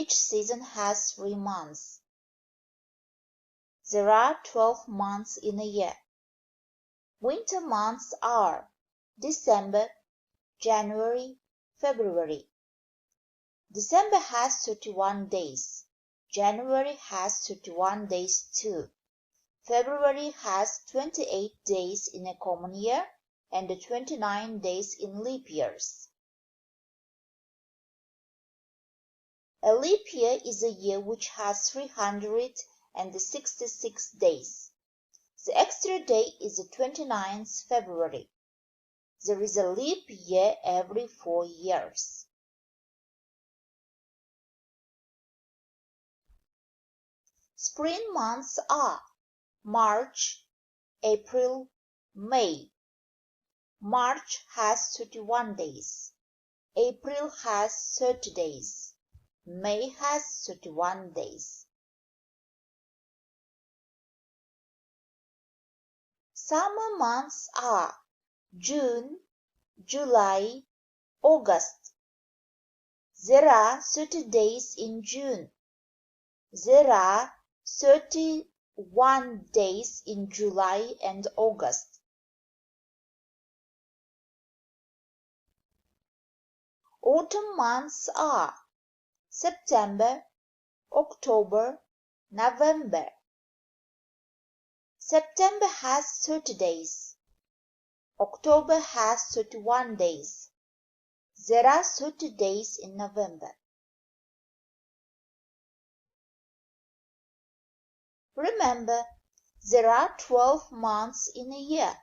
Each season has 3 months. There are 12 months in a year. Winter months are December, January, February. December has 31 days. January has 31 days too. February has 28 days in a common year and 29 days in leap years. A leap year is a year which has 366 days. The extra day is the 29th February. There is a leap year every 4 years. Spring months are March, April, May. March has 31 days. April has 30 days. May has 31 days. Summer months are June, July, August. There are 30 days in June. There are 31 days in July and August. Autumn months are September, October, November. September has 30 days. October has 31 days. There are 30 days in November. Remember, there are 12 months in a year.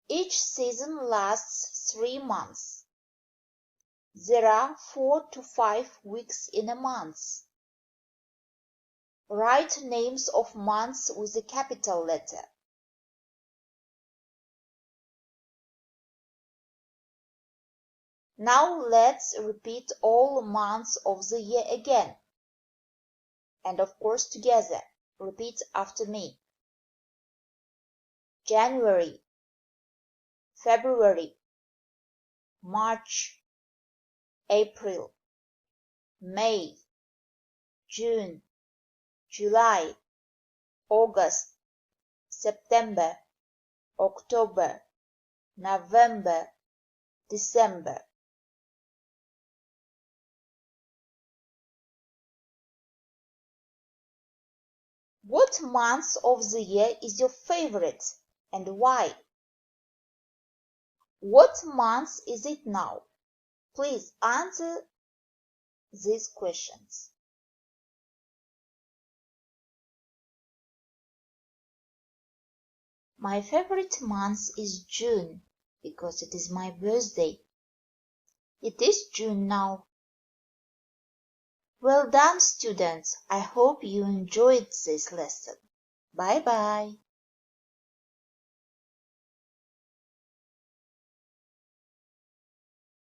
Each season lasts 3 months. There are 4 to 5 weeks in a month. Write names of months with a capital letter. Now let's repeat all months of the year again. And of course together. Repeat after me. January, February, March, April, May, June, July, August, September, October, November, December. What month of the year is your favorite and why? What month is it now? Please answer these questions. My favorite month is June because it is my birthday. It is June now. Well done, students. I hope you enjoyed this lesson. Bye-bye.